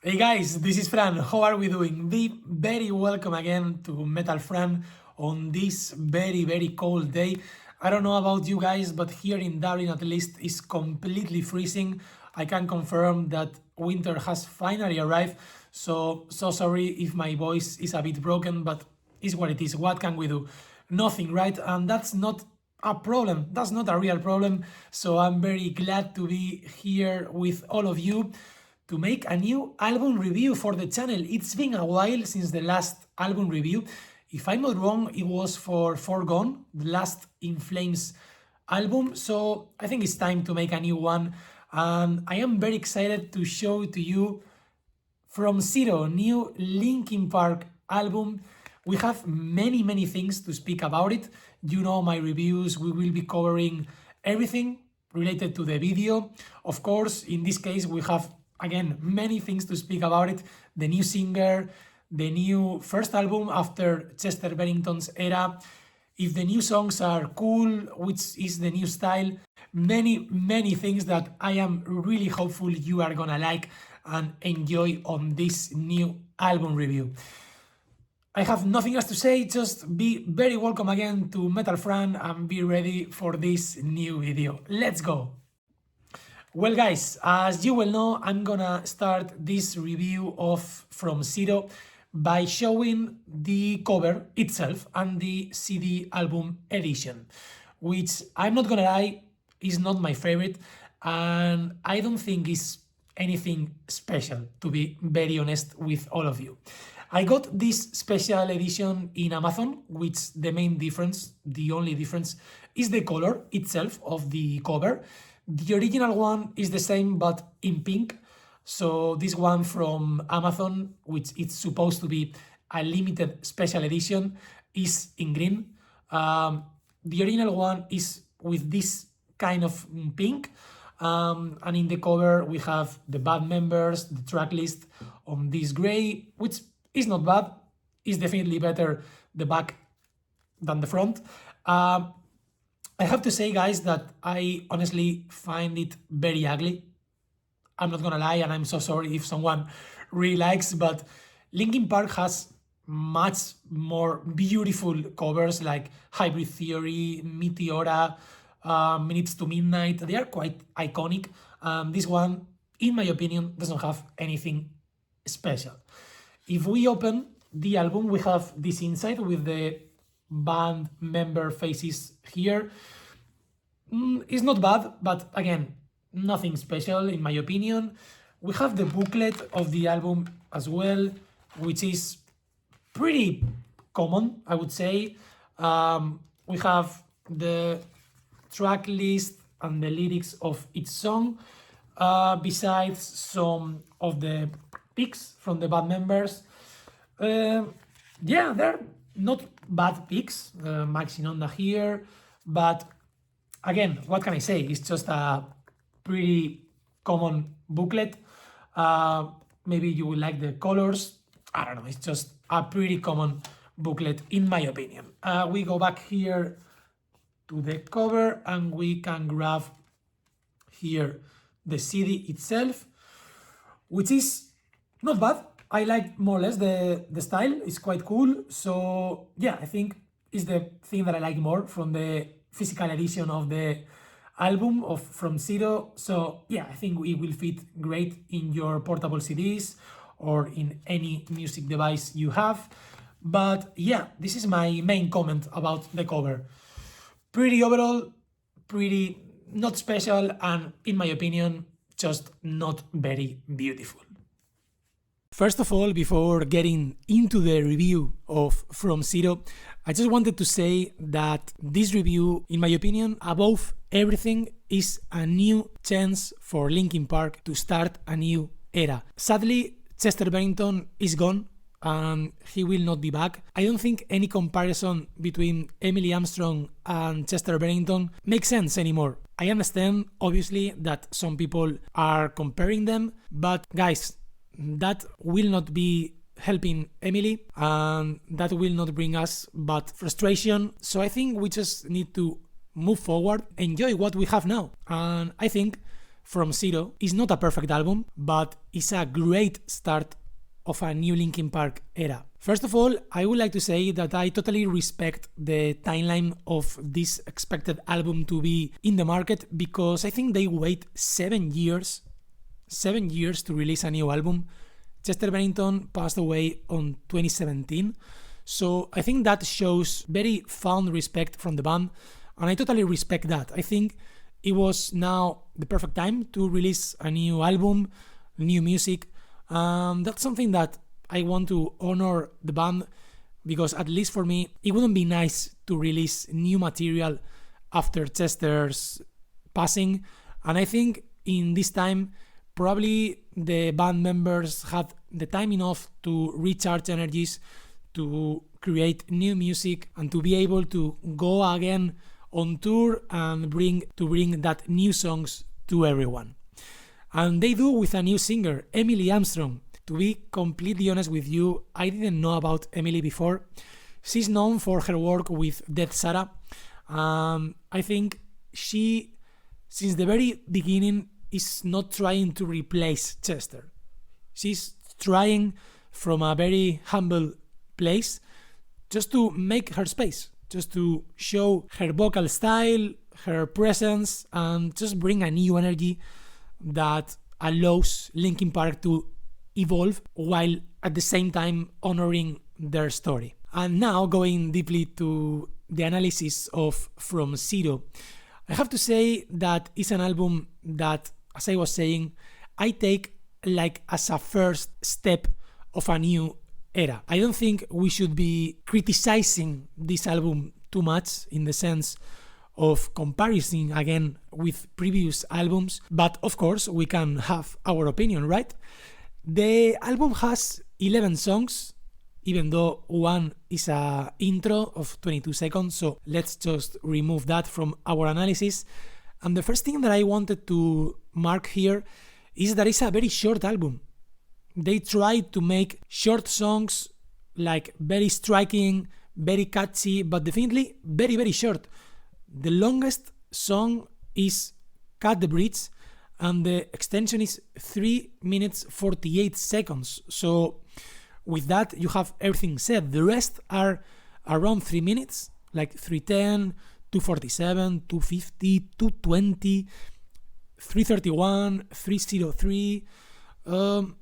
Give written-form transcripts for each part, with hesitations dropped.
Hey guys, this is Fran. How are we doing? Be very welcome again to MetalFran on this very cold day. I don't know about you guys, but here in Dublin at least it's completely freezing. I can confirm that winter has finally arrived. So sorry if my voice is a bit broken, but it's what it is. What can we do? Nothing, right? And that's not a problem. That's not a real problem. So I'm very glad to be here with all of you to make a new album review for the channel. It's been a while since the last album review. If I'm not wrong, it was for Foregone, the last In Flames album. So I think it's time to make a new one. And I am very excited to show to you From Zero, new Linkin Park album. We have many things to speak about it. You know my reviews, we will be covering everything related to the video. Of course, in this case, we have again many things to speak about it. The new singer, the new first album after Chester Bennington's era, if the new songs are cool, which is the new style, many things that I am really hopeful you are gonna like and enjoy on this new album review. I have nothing else to say, just be very welcome again to MetalFran and be ready for this new video. Let's go! Well guys, as you well know, I'm gonna start this review of From Zero by showing the cover itself and the CD album edition, which I'm not gonna lie, is not my favorite, and I don't think is anything special, to be very honest with all of you. I got this special edition in Amazon, which the main difference, the only difference, is the color itself of the cover. The original one is the same but in pink. So this one from Amazon, which it's supposed to be a limited special edition, is in green. The original one is with this kind of pink. And in the cover we have the band members, the track list on this gray, which is not bad. It's definitely better the back than the front. I have to say, guys, that I honestly find it very ugly. I'm not gonna lie, and I'm so sorry if someone really likes, but Linkin Park has much more beautiful covers like Hybrid Theory, Meteora, Minutes to Midnight. They are quite iconic. This one, in my opinion, doesn't have anything special. If we open the album, we have this inside with the band member faces here. It's not bad, but again, nothing special in my opinion. We have the booklet of the album as well, which is pretty common, I would say. We have the track list and the lyrics of each song, besides some of the pics from the band members. Yeah, they're not bad pics. Max Inonda here, but again, what can I say? It's just a pretty common booklet. Maybe you will like the colors. I don't know. It's just a pretty common booklet in my opinion. We go back here to the cover and we can grab here the CD itself, which is not bad. I like more or less the style. It's quite cool. So yeah, I think it's the thing that I like more from the physical edition of the album of From Zero. So yeah, I think it will fit great in your portable CDs or in any music device you have. But yeah, this is my main comment about the cover. Pretty overall, pretty not special, and in my opinion, just not very beautiful. First of all, before getting into the review of From Zero, I just wanted to say that this review, in my opinion, above everything, is a new chance for Linkin Park to start a new era. Sadly, Chester Bennington is gone and he will not be back. I don't think any comparison between Emily Armstrong and Chester Bennington makes sense anymore. I understand, obviously, that some people are comparing them, but guys, that will not be helping Emily and that will not bring us but frustration. So I think we just need to move forward, enjoy what we have now. And I think From Zero is not a perfect album, but it's a great start of a new Linkin Park era. First of all, I would like to say that I totally respect the timeline of this expected album to be in the market, because I think they wait 7 years to release a new album. Chester Bennington passed away on 2017, so I think that shows very fond respect from the band, and I totally respect that. I think it was now the perfect time to release a new album, new music. That's something that I want to honor the band, because at least for me, it wouldn't be nice to release new material after Chester's passing. And I think in this time, probably the band members had the time enough to recharge energies, to create new music, and to be able to go again on tour and bring that new songs to everyone. And they do with a new singer, Emily Armstrong. To be completely honest with you, I didn't know about Emily before. She's known for her work with Dead Sarah. I think she, since the very beginning, is not trying to replace Chester. She's trying from a very humble place just to make her space, just to show her vocal style, her presence, and just bring a new energy that allows Linkin Park to evolve while at the same time honoring their story. And now going deeply to the analysis of From Zero, I have to say that it's an album that, as I was saying, I take like as a first step of a new era. I don't think we should be criticizing this album too much in the sense of comparison again with previous albums, but of course we can have our opinion, right? The album has 11 songs, even though one is a intro of 22 seconds, so let's just remove that from our analysis. And the first thing that I wanted to mark here is that it's a very short album. They tried to make short songs, like very striking, very catchy, but definitely very, very short. The longest song is Cut the Bridge, and the extension is 3 minutes 48 seconds. So with that, you have everything said. The rest are around 3 minutes, like 3:10, 2:47, 2:50, 2:20, 3:31, 3:03.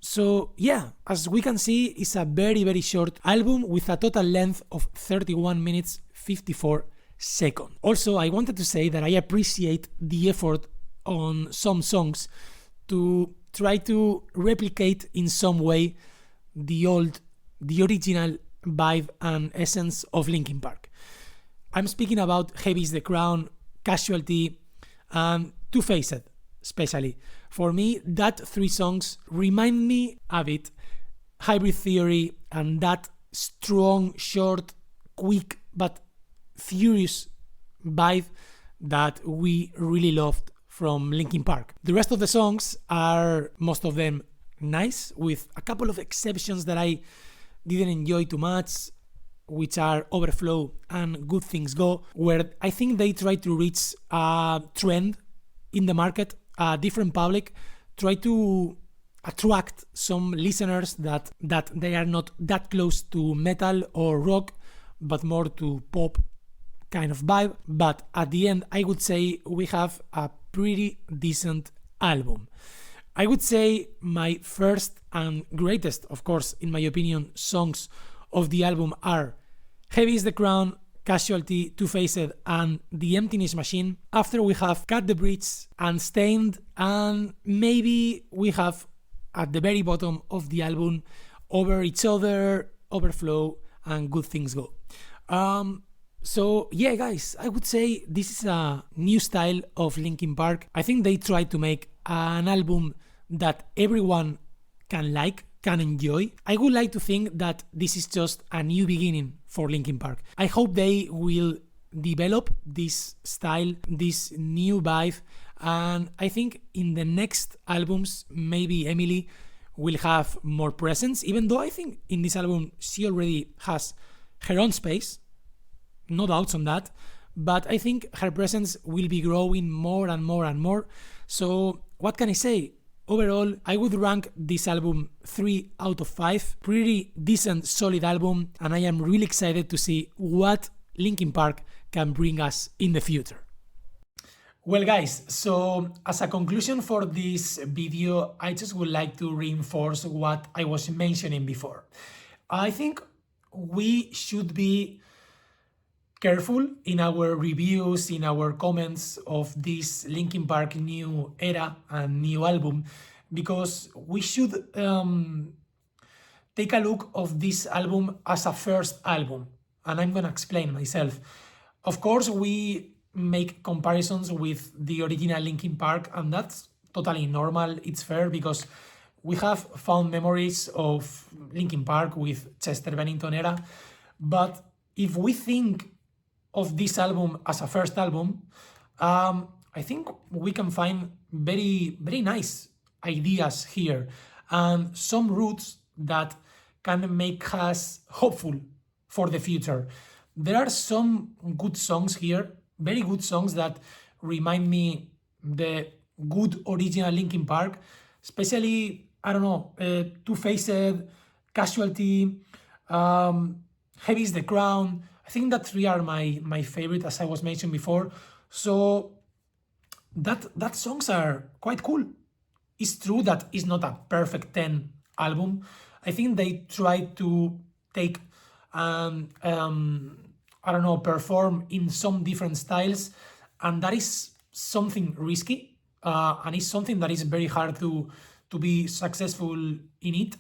So yeah, as we can see, it's a very, very short album with a total length of 31 minutes 54 seconds. Also, I wanted to say that I appreciate the effort on some songs to try to replicate in some way the original vibe and essence of Linkin Park. I'm speaking about Heavy is the Crown, Casualty, and Two-Faced, especially. For me, that three songs remind me a bit Hybrid Theory and that strong, short, quick, but furious vibe that we really loved from Linkin Park. The rest of the songs are, most of them, nice, with a couple of exceptions that I didn't enjoy too much, which are Overflow and Good Things Go, where I think they try to reach a trend in the market, a different public, try to attract some listeners that they are not that close to metal or rock, but more to pop kind of vibe. But at the end, I would say we have a pretty decent album. I would say my first and greatest, of course, in my opinion, songs of the album are Heavy is the Crown, Casualty, Two-Faced, and The Emptiness Machine. After we have Cut the Bridge, Unstained, and maybe we have at the very bottom of the album Over Each Other, Overflow, and Good Things Go. So yeah, guys, I would say this is a new style of Linkin Park. I think they tried to make an album that everyone can like, can enjoy. I would like to think that this is just a new beginning for Linkin Park. I hope they will develop this style, this new vibe, and I think in the next albums, maybe Emily will have more presence, even though I think in this album she already has her own space. No doubts on that, but I think her presence will be growing more and more and more. So what can I say? Overall, I would rank this album 3 out of 5. Pretty decent, solid album, and I am really excited to see what Linkin Park can bring us in the future. Well guys, so as a conclusion for this video, I just would like to reinforce what I was mentioning before. I think we should be careful in our reviews, in our comments of this Linkin Park new era and new album, because we should take a look of this album as a first album, and I'm gonna explain myself. Of course, we make comparisons with the original Linkin Park, and that's totally normal. It's fair because we have fond memories of Linkin Park with Chester Bennington era. But if we think of this album as a first album, I think we can find very, very nice ideas here and some roots that can make us hopeful for the future. There are some good songs here, very good songs that remind me the good original Linkin Park, especially, I don't know, Two-Faced, Casualty, Heavy is the Crown. I think that three are my favorite, as I was mentioned before. So that songs are quite cool. It's true that it's not a perfect 10 album. I think they try to take I don't know, perform in some different styles, and that is something risky, and it's something that is very hard to be successful in it.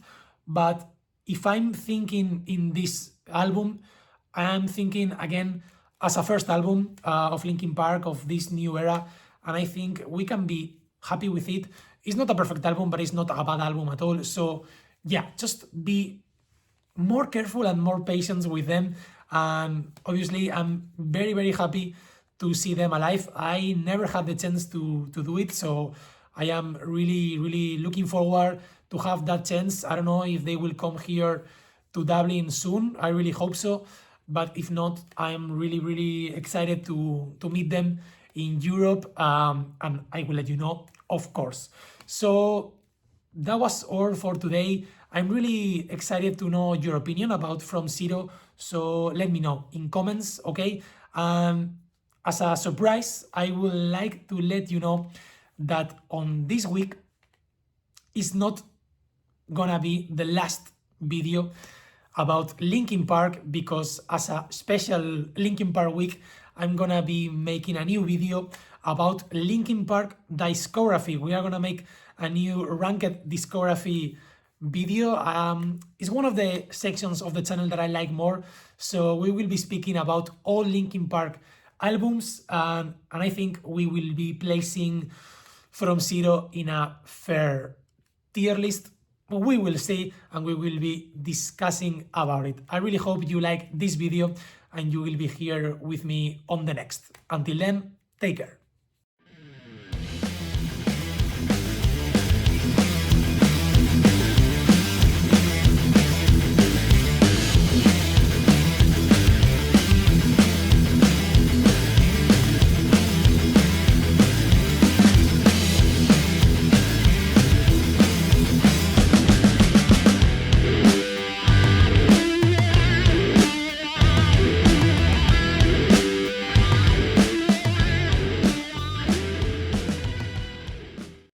But if I'm thinking in this album, I am thinking again as a first album of Linkin Park, of this new era, and I think we can be happy with it. It's not a perfect album, but it's not a bad album at all. So yeah, just be more careful and more patient with them. And obviously, I'm very, very happy to see them alive. I never had the chance to do it, so I am really, really looking forward to have that chance. I don't know if they will come here to Dublin soon. I really hope so. But if not, I'm really, really excited to meet them in Europe, and I will let you know, of course. So that was all for today. I'm really excited to know your opinion about From Zero, so let me know in comments, okay? As a surprise, I would like to let you know that on this week is not gonna be the last video about Linkin Park, because as a special Linkin Park week, I'm gonna be making a new video about Linkin Park discography. We are gonna make a new ranked discography video. It's one of the sections of the channel that I like more, so we will be speaking about all Linkin Park albums, and I think we will be placing From Zero in a fair tier list. We will see, and we will be discussing about it. I really hope you like this video and you will be here with me on the next. Until then, take care.